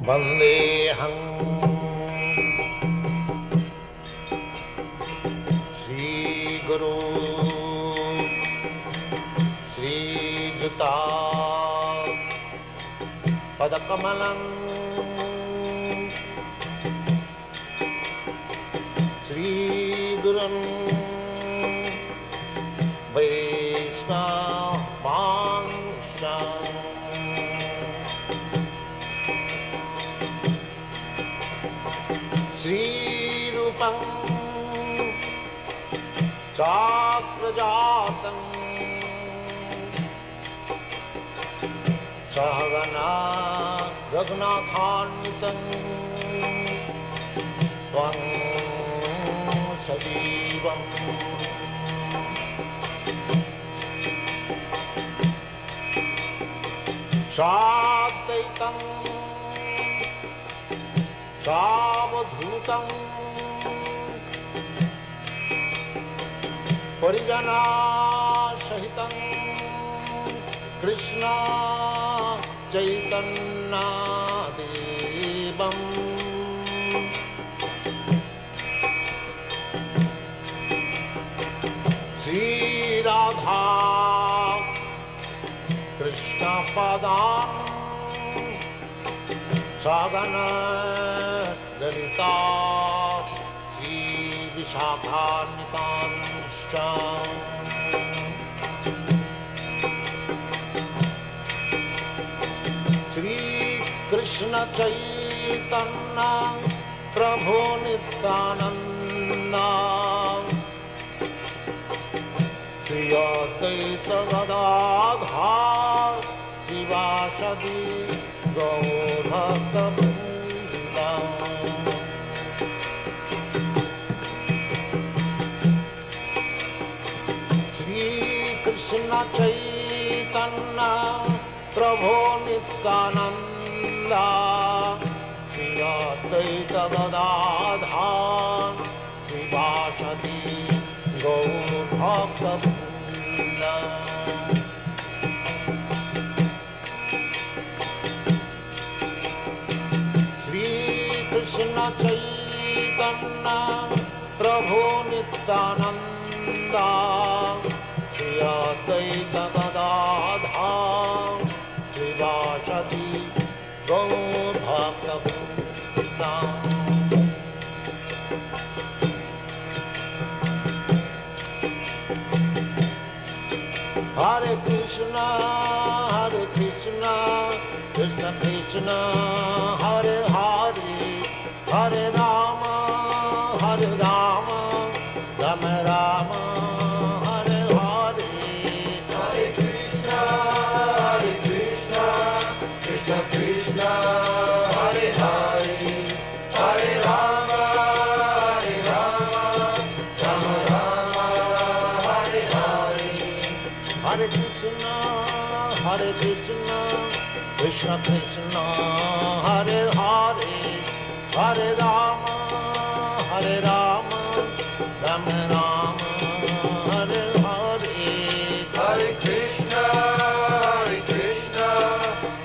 वन्देऽहं श्रीगुरु श्रीयुता पदकमलं श्रीगुरुं वैष्णवांश्च श्रीरूपं चाक्रजातं सहगना रघुनाथान्वितं त्वं सजीवम् साद्वैतं सावधूतं परिजनसहितं कृष्ण चैतन्यदेवं श्रीराधा कृष्णपदां सगना ललिता श्रीविशाखान्वितांश्च श्रीकृष्ण चैतन्य प्रभु नित्यानन्द श्री अद्वैत गदाधर शिवासदि गौरभक्तवृन्द श्रीकृष्ण चैतन्य प्रभु नित्यानन्द श्री अद्वैत गदाधर शिवासदि गौरभक्तवृन्द श्रीकृष्ण चैतन्य प्रभु Nityanand Shri Advaita Gadadhar शिवासदि गौरभक्तवृन्द Hare Krishna, Krishna Krishna, Hare Hare, Hare Rama, Rama Rama, Hare Hare. Hare Krishna, Krishna Krishna, Hare Hare, Hare Rama, Rama Rama, Hare Hare. Hare Krishna, Krishna Krishna, Hare Hare, Hare Rama, Rama Rama, Hare Hare. Hare Krishna,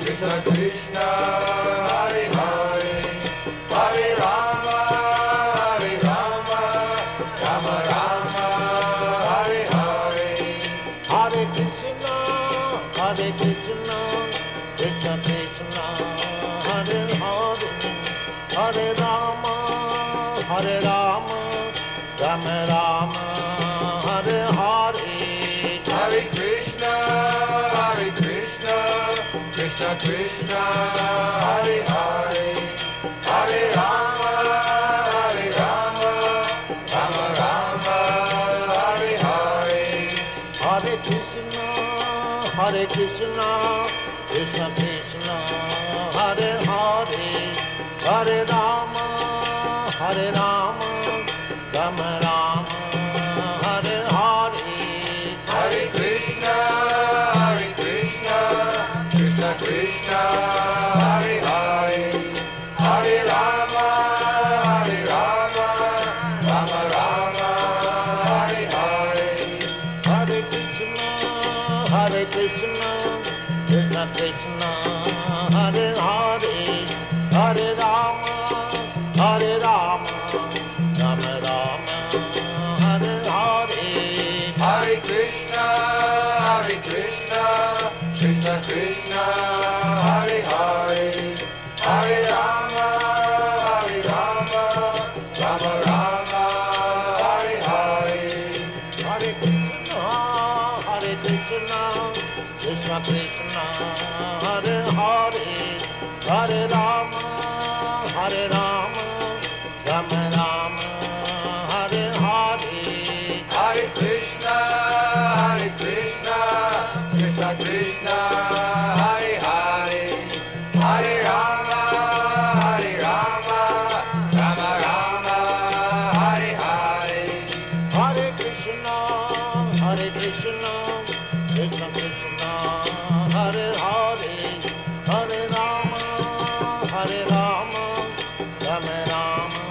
Krishna Krishna, Hare Hare, Hare Rama, Rama Rama, Hare Hare. Hare Krishna, Krishna Krishna, Hare Hare, Hare Rama, Rama Rama, Hare Hare. Hare Krishna, Krishna Krishna, Hare Hare, Hare Rama, Rama Rama, Hare Hare. Hare Krishna, Krishna Krishna, Hare Hare, Hare Rama, Rama Rama, Hare Hare. Hare Krishna, Krishna Krishna, Hare Hare, Hare Rama, Rama Rama, Hare Hare. Hare Krishna, Krishna Krishna, Hare Hare, Hare Rama, Hare Rama, Rama Rama, Hare Hare. Hare Krishna, Krishna Krishna, Hare Hare, Hare Rama, Rama Rama, Hare Hare. Hare Krishna, Krishna Krishna, Hare Hare, Hare Rama, Rama Rama, Hare Hare. Hare Krishna, Krishna Krishna, Hare Hare, Hare Rama, Rama Rama, Hare Hare. Hare Krishna, Krishna Krishna, Hare Hare, Hare Rama, Rama Rama,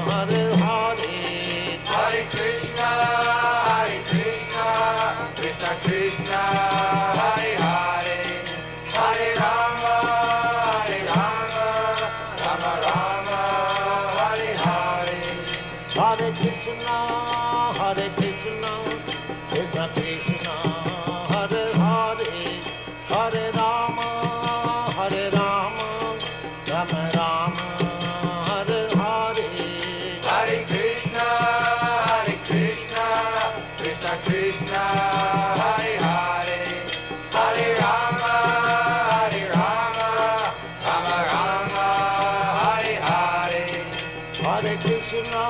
Hare Hare. Hare Krishna, Krishna Krishna, Hare Hare, Hare Rama, Rama Rama, Hare Hare. Hare Krishna, Krishna Krishna, Hare Hare, Hare Rama, Rama Rama, Hare Hare. Hare Krishna, Krishna Krishna, Hare Hare, Hare Rama, Rama Rama, Hare Hare. Hare Krishna,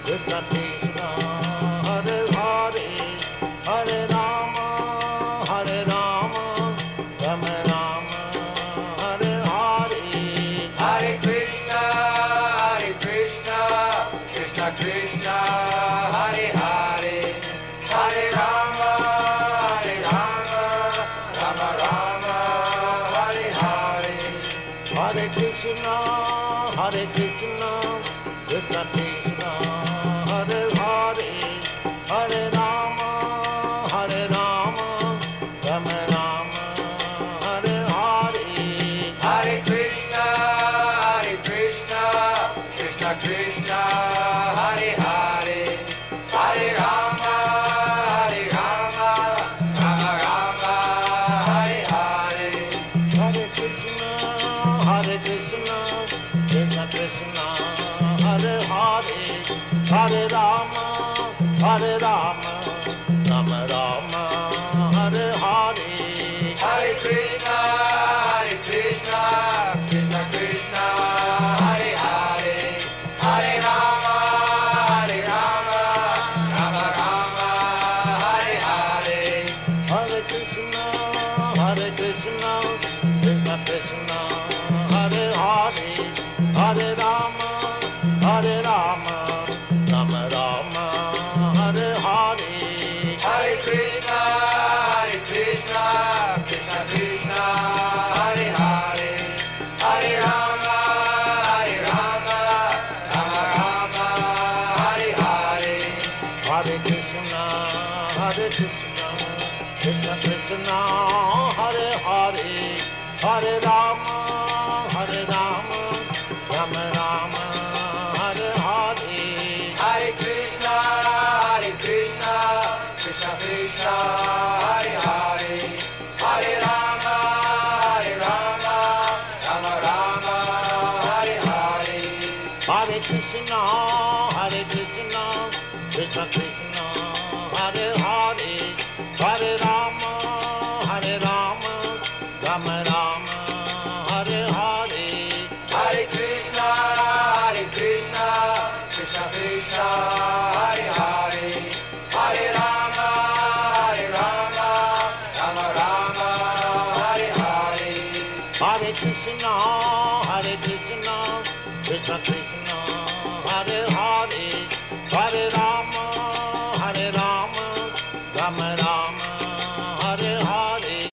Krishna Krishna, Hare Hare, Hare Rama, Rama Rama, Hare Hare. Hare Krishna, Krishna Krishna, Hare Hare, Hare Rama, Rama Rama, Hare Hare. Hare Krishna, Krishna Krishna, Hare Hare, Hare Rama, Rama Rama, Hare Hare. Hare Krishna, Krishna Krishna, Hare Hare, Hare Rama, Rama Rama, Hare Hare. Hare Krishna, Krishna Krishna, Hare Hare, Hare Rama, Rama Rama, Hare Hare. Hare Krishna, Krishna Krishna, Hare Hare, Hare Rama, Rama Rama, Hare Hare. Hare Krishna, Krishna Krishna, Hare Hare, Hare Rama, Rama Rama, Hare Hare. Hare Krishna, Krishna Krishna, Hare Hare, Hare Rama, Rama Rama, Hare Hare. Hare Krishna, Krishna Krishna, Hare Hare, Hare Rama, Rama Rama, Hare Hare. Hare Krishna, Krishna Krishna, Hare Hare, Hare Rama, Rama Rama, Hare Hare. Hare Krishna,